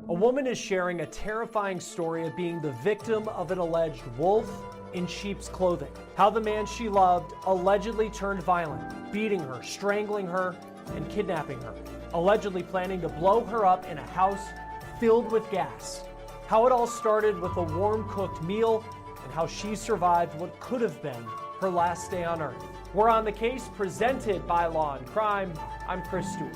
A woman is sharing a terrifying story of being the victim of an alleged wolf in sheep's clothing. How the man she loved allegedly turned violent, beating her, strangling her, and kidnapping her, allegedly planning to blow her up in a house filled with gas. How it all started with a warm-cooked meal and how she survived what could have been her last day on earth. We're on the case, presented by Law&Crime. I'm Stewart.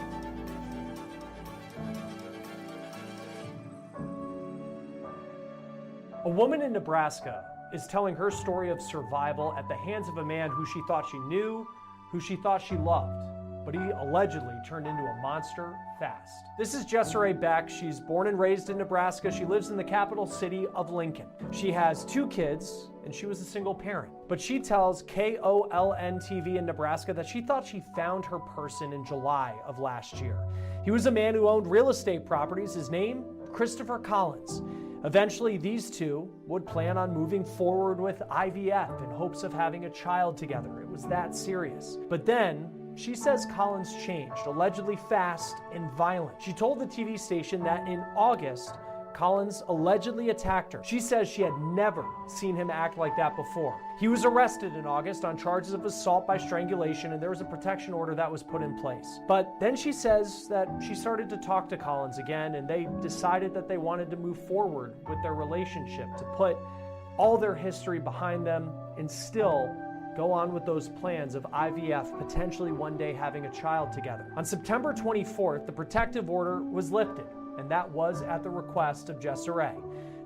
A woman in Nebraska is telling her story of survival at the hands of a man who she thought she knew, who she thought she loved, but he allegedly turned into a monster fast. This is Jesserae Beck. She's born and raised in Nebraska. She lives in the capital city of Lincoln. She has 2 kids, and she was a single parent. But she tells KOLN TV in Nebraska that she thought she found her person in July of last year. He was a man who owned real estate properties. His name, Christopher Collins. Eventually, these two would plan on moving forward with IVF in hopes of having a child together. It was that serious. But then, she says Collins changed, allegedly fast and violent. She told the TV station that in August, Collins allegedly attacked her. She says she had never seen him act like that before. He was arrested in August on charges of assault by strangulation, and there was a protection order that was put in place. But then she says that she started to talk to Collins again, and they decided that they wanted to move forward with their relationship, to put all their history behind them and still go on with those plans of IVF, potentially one day having a child together. On September 24th, the protective order was lifted, and that was at the request of Jesserae.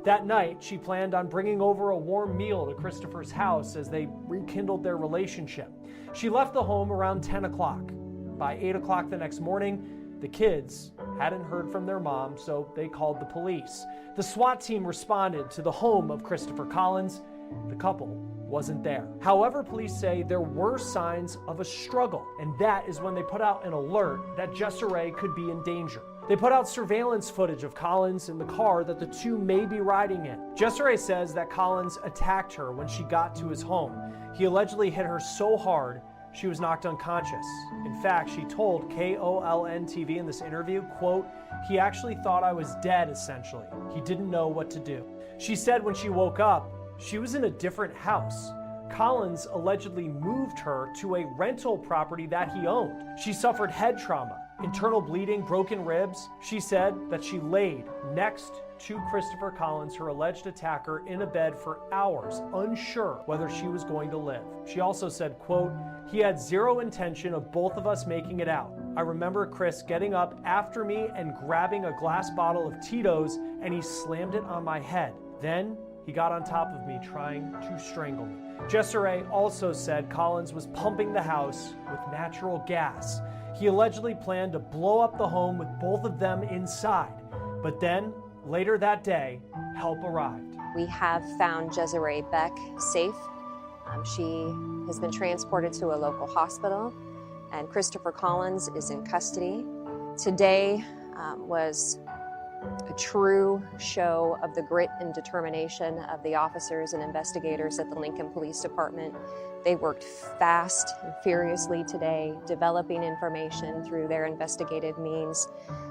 That night, she planned on bringing over a warm meal to Christopher's house as they rekindled their relationship. She left the home around 10 o'clock. By 8 o'clock the next morning, the kids hadn't heard from their mom, so they called the police. The SWAT team responded to the home of Christopher Collins. The couple wasn't there. However, police say there were signs of a struggle, and that is when they put out an alert that Jesserae could be in danger. They put out surveillance footage of Collins in the car that the two may be riding in. Jesserae says that Collins attacked her when she got to his home. He allegedly hit her so hard she was knocked unconscious. In fact, she told KOLN TV in this interview, quote, "He actually thought I was dead, essentially. He didn't know what to do." She said when she woke up, she was in a different house. Collins allegedly moved her to a rental property that he owned. She suffered head trauma, internal bleeding, broken ribs. She said that she laid next to Christopher Collins, her alleged attacker, in a bed for hours, unsure whether she was going to live. She also said, quote, "He had zero intention of both of us making it out. I remember Chris getting up after me and grabbing a glass bottle of Tito's, and he slammed it on my head. Then he got on top of me trying to strangle me." Jesserae also said Collins was pumping the house with natural gas. He allegedly planned to blow up the home with both of them inside. But then, later that day, help arrived. We have found Jesserae Beck safe. She has been transported to a local hospital, and Christopher Collins is in custody. Today was a true show of the grit and determination of the officers and investigators at the Lincoln Police Department. They worked fast and furiously today, developing information through their investigative means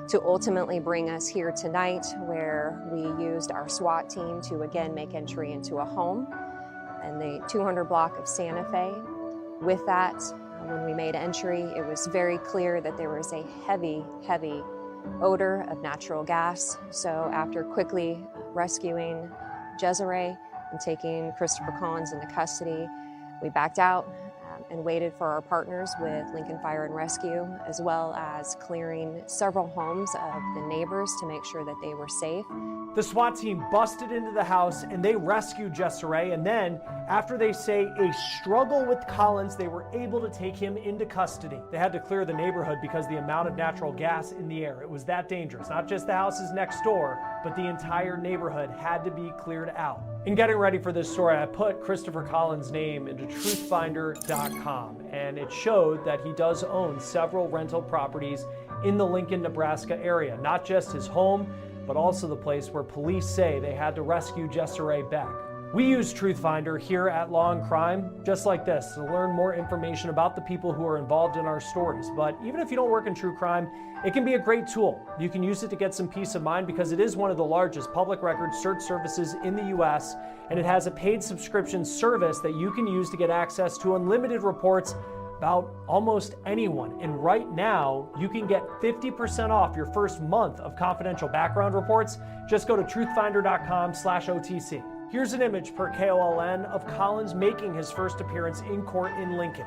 to ultimately bring us here tonight, where we used our SWAT team to again make entry into a home in the 200 block of Santa Fe. With that, when we made entry, it was very clear that there was a heavy odor of natural gas. So after quickly rescuing Jesserae and taking Christopher Collins into custody, we backed out and waited for our partners with Lincoln Fire and Rescue, as well as clearing several homes of the neighbors to make sure that they were safe. The SWAT team busted into the house and they rescued Jesserae, and then, after they say a struggle with Collins, they were able to take him into custody. They had to clear the neighborhood because the amount of natural gas in the air, it was that dangerous. Not just the houses next door, but the entire neighborhood had to be cleared out. In getting ready for this story, I put Christopher Collins' name into TruthFinder.com, and it showed that he does own several rental properties in the Lincoln, Nebraska area. Not just his home, but also the place where police say they had to rescue Jesserae Beck. We use TruthFinder here at Law&Crime just like this to learn more information about the people who are involved in our stories. But even if you don't work in true crime, it can be a great tool. You can use it to get some peace of mind because it is one of the largest public record search services in the US, and it has a paid subscription service that you can use to get access to unlimited reports about almost anyone. And right now, you can get 50% off your first month of confidential background reports. Just go to truthfinder.com/OTC. Here's an image per KOLN of Collins making his first appearance in court in Lincoln.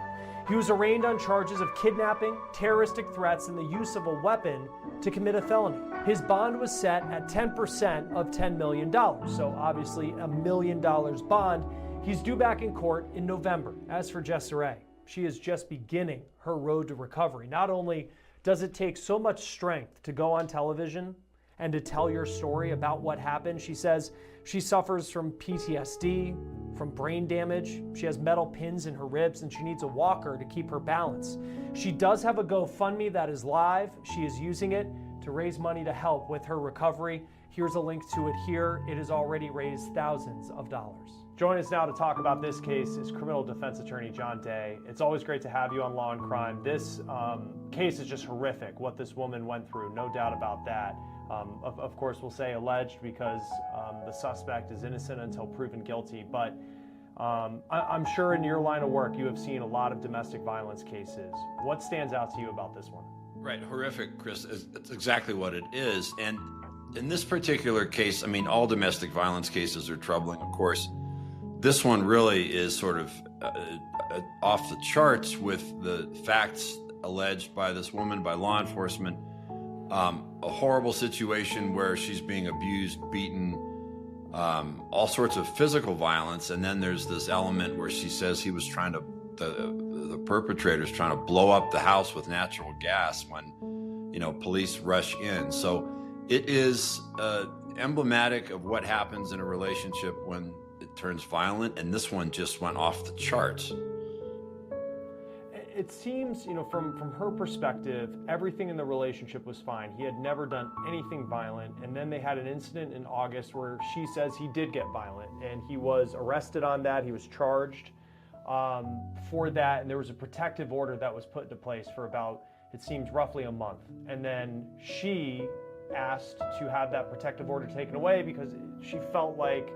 He was arraigned on charges of kidnapping, terroristic threats, and the use of a weapon to commit a felony. His bond was set at 10% of $10 million, so obviously $1 million bond. He's due back in court in November. As for Jesserae, she is just beginning her road to recovery. Not only does it take so much strength to go on television and to tell your story about what happened, she says she suffers from PTSD, from brain damage. She has metal pins in her ribs and she needs a walker to keep her balance. She does have a GoFundMe that is live. She is using it to raise money to help with her recovery. Here's a link to it here. It has already raised thousands of dollars. Joining us now to talk about this case is criminal defense attorney John Day. It's always great to have you on Law and Crime. This case is just horrific, what this woman went through, no doubt about that. Of course, we'll say alleged because the suspect is innocent until proven guilty, but I'm sure in your line of work you have seen a lot of domestic violence cases. What stands out to you about this one? Right, horrific, Chris. It's exactly what it is. And in this particular case, I mean, all domestic violence cases are troubling, of course. This one really is sort of off the charts with the facts alleged by this woman, by law enforcement. A horrible situation where she's being abused, beaten, all sorts of physical violence. And then there's this element where she says he was trying to, the perpetrator's trying to blow up the house with natural gas when, police rush in. So it is emblematic of what happens in a relationship when it turns violent. And this one just went off the charts. It seems, from her perspective, everything in the relationship was fine. He had never done anything violent. And then they had an incident in August where she says he did get violent and he was arrested on that. He was charged for that. And there was a protective order that was put into place for about, it seems, roughly a month. And then she asked to have that protective order taken away because she felt like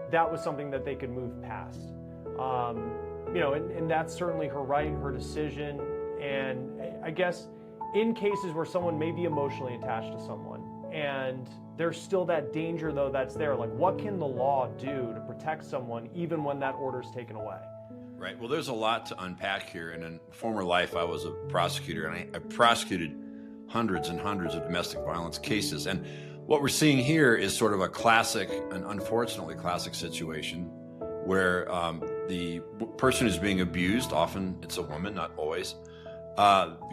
that was something that they could move past. And that's certainly her right, her decision. And I guess in cases where someone may be emotionally attached to someone and there's still that danger though that's there, like what can the law do to protect someone even when that order is taken away? Right, well, there's a lot to unpack here. And in former life, I was a prosecutor and I prosecuted hundreds and hundreds of domestic violence cases. And what we're seeing here is sort of a classic, an unfortunately classic situation where the person who's being abused, often it's a woman, not always,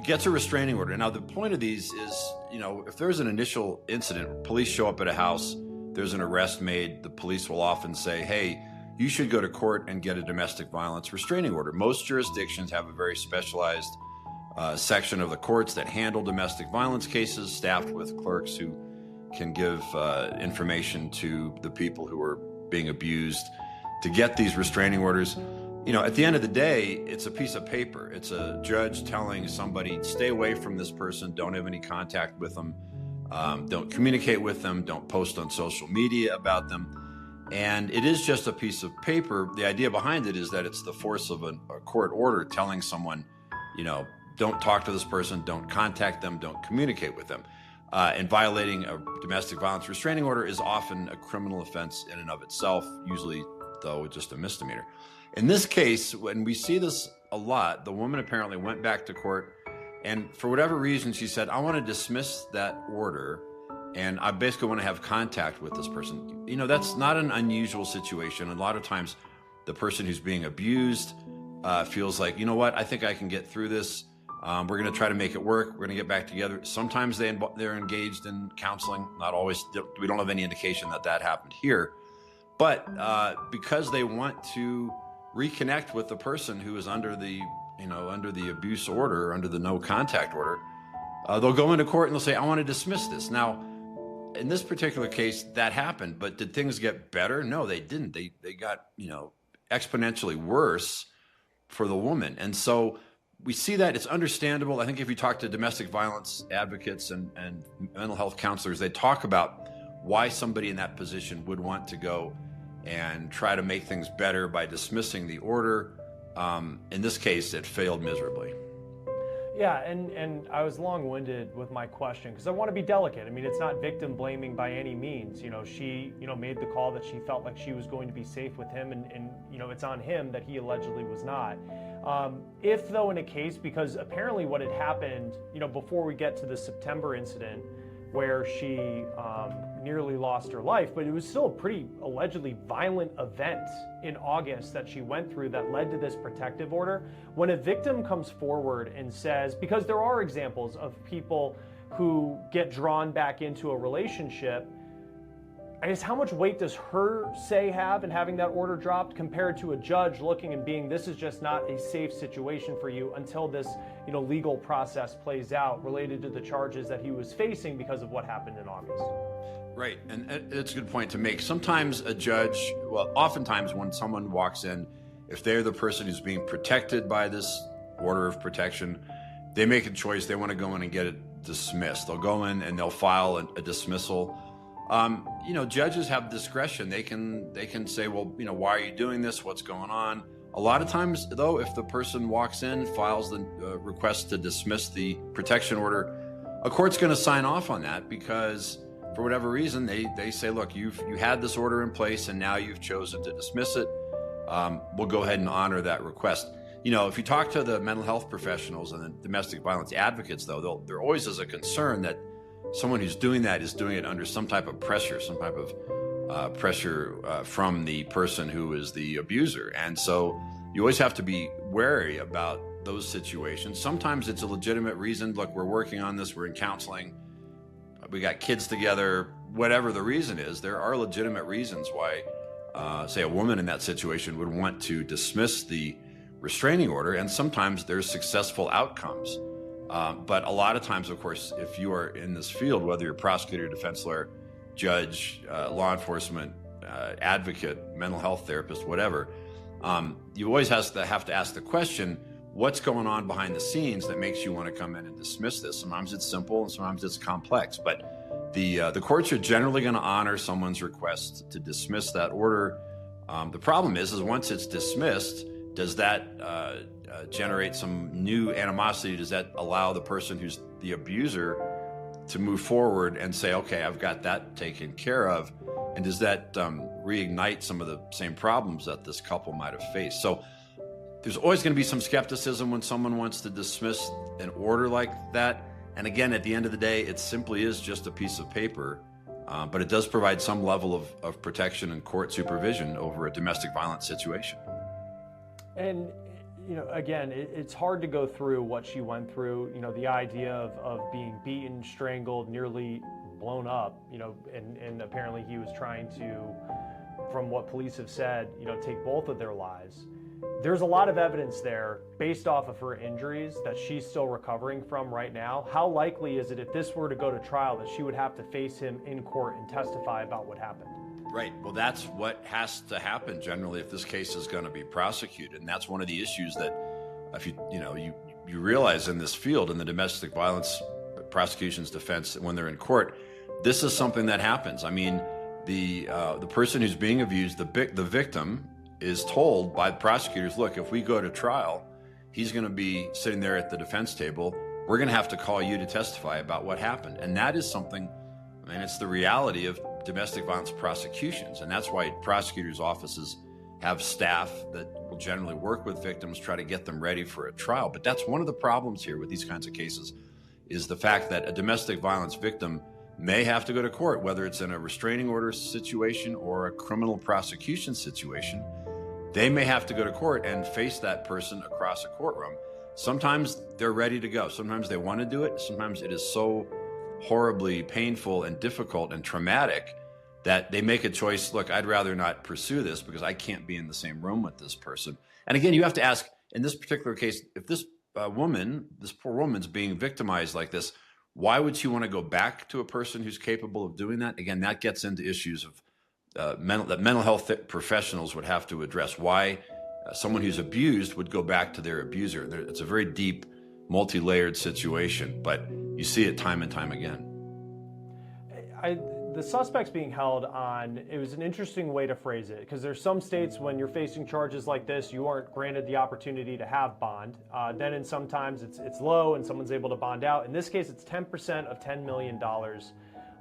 gets a restraining order. Now, the point of these is, if there's an initial incident, police show up at a house, there's an arrest made, the police will often say, hey, you should go to court and get a domestic violence restraining order. Most jurisdictions have a very specialized section of the courts that handle domestic violence cases, staffed with clerks who can give information to the people who are being abused to get these restraining orders. At the end of the day, it's a piece of paper. It's a judge telling somebody, stay away from this person, don't have any contact with them, don't communicate with them, don't post on social media about them. And it is just a piece of paper. The idea behind it is that it's the force of a court order telling someone, don't talk to this person, don't contact them, don't communicate with them. And violating a domestic violence restraining order is often a criminal offense in and of itself, usually though just a misdemeanor. In this case, when we see this a lot, the woman apparently went back to court and for whatever reason she said, I want to dismiss that order and I basically want to have contact with this person. That's not an unusual situation. A lot of times the person who's being abused feels like, I think I can get through this. We're going to try to make it work. We're going to get back together. Sometimes they're engaged in counseling. Not always. We don't have any indication that happened here. But because they want to reconnect with the person who is under the abuse order, under the no contact order, they'll go into court and they'll say, I want to dismiss this. Now, in this particular case, that happened. But did things get better? No, they didn't. They got, exponentially worse for the woman. And so we see that it's understandable. I think if you talk to domestic violence advocates and mental health counselors, they talk about why somebody in that position would want to go and try to make things better by dismissing the order. In this case, it failed miserably. Yeah, and I was long-winded with my question because I want to be delicate. I mean, it's not victim blaming by any means. She, made the call that she felt like she was going to be safe with him, and it's on him that he allegedly was not. If though in a case, because apparently what had happened, before we get to the September incident where she nearly lost her life, but it was still a pretty allegedly violent event in August that she went through that led to this protective order. When a victim comes forward and says, because there are examples of people who get drawn back into a relationship, I guess how much weight does her say have in having that order dropped compared to a judge looking and being, this is just not a safe situation for you until this legal process plays out related to the charges that he was facing because of what happened in August? Right, and it's a good point to make. Sometimes a judge, oftentimes when someone walks in, if they're the person who's being protected by this order of protection, they make a choice. They want to go in and get it dismissed. They'll go in and they'll file a dismissal. Judges have discretion. They can say, well, why are you doing this? What's going on? A lot of times, though, if the person walks in, files the request to dismiss the protection order, a court's going to sign off on that because for whatever reason, they say, look, you had this order in place and now you've chosen to dismiss it. We'll go ahead and honor that request. If you talk to the mental health professionals and the domestic violence advocates, though, there always is a concern that someone who's doing that is doing it under some type of pressure, from the person who is the abuser. And so you always have to be wary about those situations. Sometimes it's a legitimate reason. Look, we're working on this. We're in counseling. We got kids together. Whatever the reason is, there are legitimate reasons why, say, a woman in that situation would want to dismiss the restraining order. And sometimes there's successful outcomes. But a lot of times, of course, if you are in this field, whether you're prosecutor, defense lawyer, judge, law enforcement, advocate, mental health therapist, whatever, you always have to ask the question, what's going on behind the scenes that makes you want to come in and dismiss this? Sometimes it's simple and sometimes it's complex, but the courts are generally going to honor someone's request to dismiss that order. The problem is once it's dismissed, does that generate some new animosity? Does that allow the person who's the abuser to move forward and say, okay, I've got that taken care of? And does that reignite some of the same problems that this couple might have faced? So there's always going to be some skepticism when someone wants to dismiss an order like that. And again, at the end of the day, it simply is just a piece of paper, but it does provide some level of protection and court supervision over a domestic violence situation. And again, it's hard to go through what she went through, the idea of being beaten, strangled, nearly blown up, and apparently he was trying to, from what police have said, take both of their lives. There's a lot of evidence there based off of her injuries that she's still recovering from right now. How likely is it if this were to go to trial that she would have to face him in court and testify about what happened? Right. Well, that's what has to happen generally if this case is going to be prosecuted. And that's one of the issues that if you realize in this field, in the domestic violence prosecution's defense, when they're in court, this is something that happens. I mean, the person who's being abused, the victim, is told by the prosecutors, look, if we go to trial, he's going to be sitting there at the defense table. We're going to have to call you to testify about what happened. And that is something, it's the reality of domestic violence prosecutions. And that's why prosecutors' offices have staff that will generally work with victims, try to get them ready for a trial. But that's one of the problems here with these kinds of cases, is the fact that a domestic violence victim may have to go to court, whether it's in a restraining order situation or a criminal prosecution situation. They may have to go to court and face that person across a courtroom. Sometimes they're ready to go. Sometimes they want to do it. Sometimes it is so horribly painful and difficult and traumatic that they make a choice, look, I'd rather not pursue this because I can't be in the same room with this person. And again, you have to ask, in this particular case, if this poor woman's being victimized like this, Why would she want to go back to a person who's capable of doing that? Again, that gets into issues of mental health professionals would have to address. Why someone who's abused would go back to their abuser. It's a very deep, multi-layered situation, but you see it time and time again. The suspect's being held on, it was an interesting way to phrase it, because there's some states when you're facing charges like this, you aren't granted the opportunity to have bond. Then in sometimes it's low and someone's able to bond out. In this case, it's 10% of $10 million.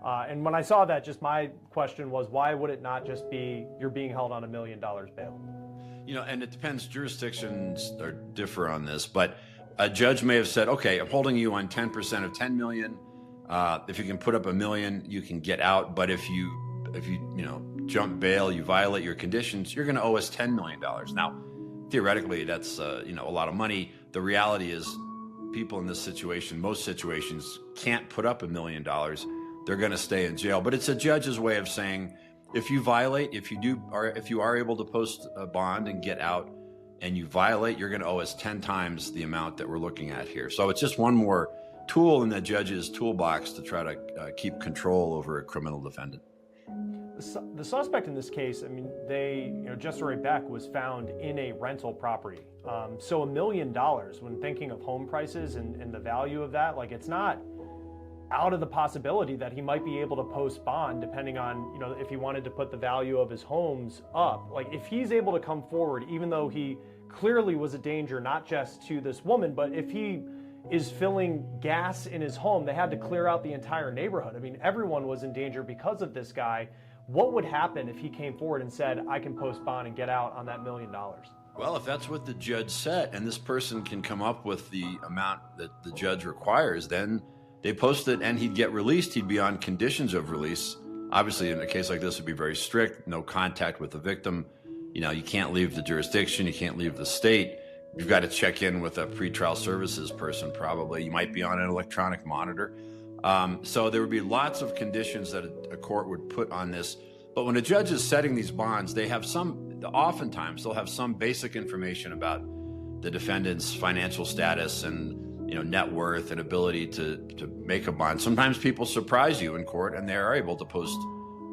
And when I saw that, just my question was, why would it not just be you're being held on $1 million bail? And it depends, jurisdictions differ on this, but a judge may have said, okay, I'm holding you on 10% of 10 million. If you can put up $1 million, you can get out. But if you jump bail, you violate your conditions, you're going to owe us $10 million. Now, theoretically, that's a lot of money. The reality is, people in this situation, most situations, can't put up $1 million. They're going to stay in jail. But it's a judge's way of saying, if you violate, if you are able to post a bond and get out, and you violate, you're going to owe us 10 times the amount that we're looking at here. So it's just one more tool in the judge's toolbox to try to keep control over a criminal defendant. The suspect in this case, Jesserae Beck was found in a rental property. So $1 million, when thinking of home prices and the value of that, it's not out of the possibility that he might be able to post bond depending on, if he wanted to put the value of his homes up. If he's able to come forward, even though he clearly was a danger, not just to this woman, but if he is filling gas in his home, they had to clear out the entire neighborhood. Everyone was in danger because of this guy. What would happen if he came forward and said, I can post bond and get out on that $1 million? Well, if that's what the judge said, and this person can come up with the amount that the judge requires, then they post it and he'd get released. He'd be on conditions of release. Obviously, in a case like this, it'd be very strict, no contact with the victim. You can't leave the jurisdiction, you can't leave the state. You've got to check in with a pretrial services person, probably. You might be on an electronic monitor. So there would be lots of conditions that a court would put on this. But when a judge is setting these bonds, oftentimes they'll have some basic information about the defendant's financial status and net worth and ability to make a bond. Sometimes people surprise you in court and they are able to post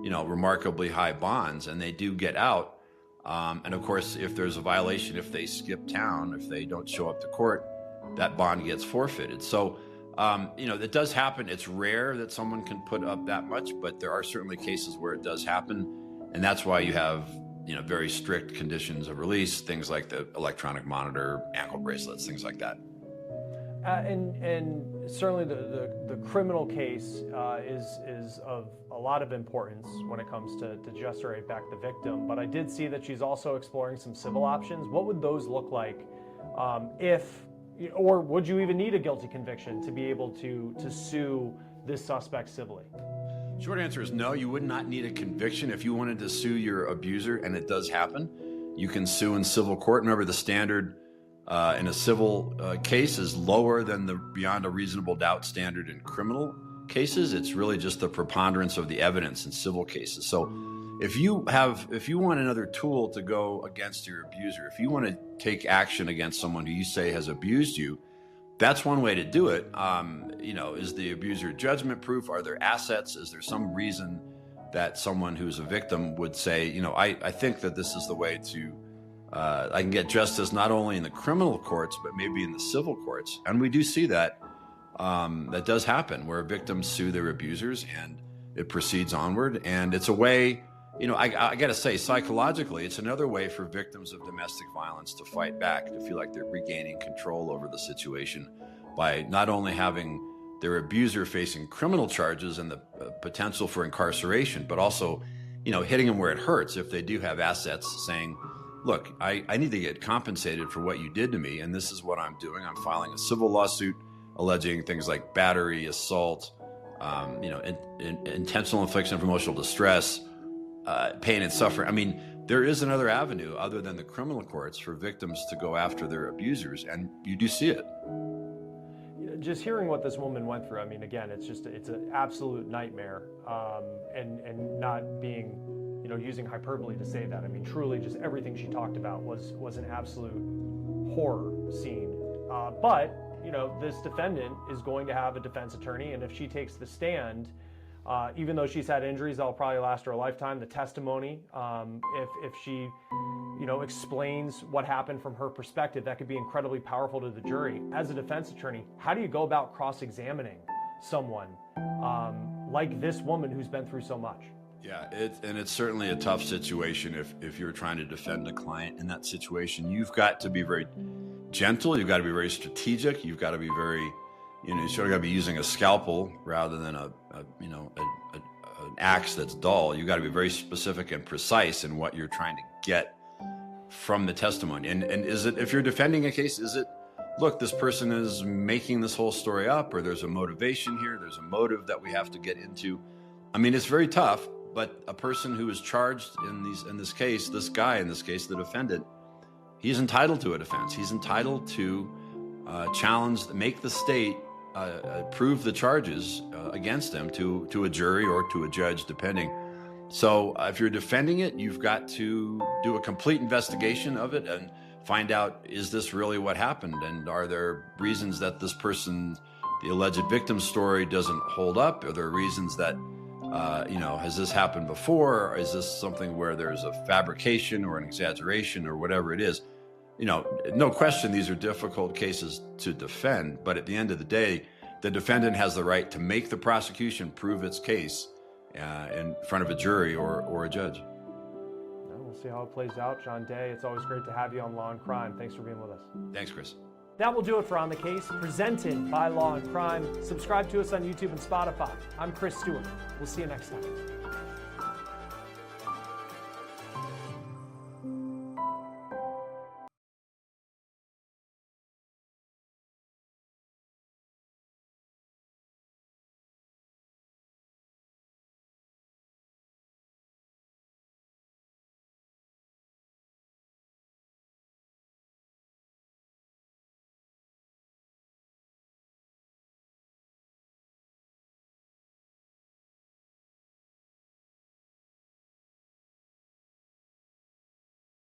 remarkably high bonds, and they do get out. And of course, if there's a violation, if they skip town, if they don't show up to court, that bond gets forfeited. So, it does happen. It's rare that someone can put up that much, but there are certainly cases where it does happen. And that's why you have, very strict conditions of release, things like the electronic monitor, ankle bracelets, things like that. And certainly the criminal case is of a lot of importance when it comes to Jesserae Beck, the victim. But I did see that she's also exploring some civil options. What would those look like or would you even need a guilty conviction to be able to sue this suspect civilly? Short answer is no, you would not need a conviction. If you wanted to sue your abuser, and it does happen, you can sue in civil court. Remember, the standard in a civil case is lower than the beyond a reasonable doubt standard in criminal cases. It's really just the preponderance of the evidence in civil cases. So if you want another tool to go against your abuser, if you want to take action against someone who you say has abused you, that's one way to do it. Is the abuser judgment proof? Are there assets? Is there some reason that someone who's a victim would say, I think that this is the way to I can get justice not only in the criminal courts, but maybe in the civil courts. And we do see that. That does happen, where victims sue their abusers and it proceeds onward. And it's a way, I got to say, psychologically, it's another way for victims of domestic violence to fight back, to feel like they're regaining control over the situation by not only having their abuser facing criminal charges and the potential for incarceration, but also, hitting them where it hurts if they do have assets, saying, look, I need to get compensated for what you did to me, and this is what I'm doing. I'm filing a civil lawsuit alleging things like battery, assault, intentional infliction of emotional distress, pain and suffering. There is another avenue other than the criminal courts for victims to go after their abusers, and you do see it. Just hearing what this woman went through, again, it's an absolute nightmare, and not being, using hyperbole to say that. Truly, just everything she talked about was an absolute horror scene. But this defendant is going to have a defense attorney, and if she takes the stand, even though she's had injuries that'll probably last her a lifetime, the testimony, if she, explains what happened from her perspective, that could be incredibly powerful to the jury. As a defense attorney, how do you go about cross-examining someone like this woman who's been through so much? Yeah, it's certainly a tough situation if you're trying to defend a client in that situation. You've got to be very gentle. You've got to be very strategic. You've got to be very, you sort of got to be using a scalpel rather than an axe that's dull. You've got to be very specific and precise in what you're trying to get from the testimony. And is it, if you're defending a case, is it, look, this person is making this whole story up, or there's a motivation here, there's a motive that we have to get into? I mean, it's very tough, but a person who is charged in this case, this guy in this case, the defendant, he's entitled to a defense. He's entitled to make the state prove the charges against him to a jury or to a judge, depending. So if you're defending it, you've got to do a complete investigation of it and find out, is this really what happened? And are there reasons that this person, the alleged victim's story, doesn't hold up? Are there reasons that, has this happened before? Or is this something where there's a fabrication or an exaggeration or whatever it is? No question, these are difficult cases to defend, but at the end of the day, the defendant has the right to make the prosecution prove its case in front of a jury or a judge. We'll see how it plays out. John Day, it's always great to have you on Law&Crime. Thanks for being with us. Thanks, Chris. That will do it for On the Case, presented by Law&Crime. Subscribe to us on YouTube and Spotify. I'm Chris Stewart. We'll see you next time.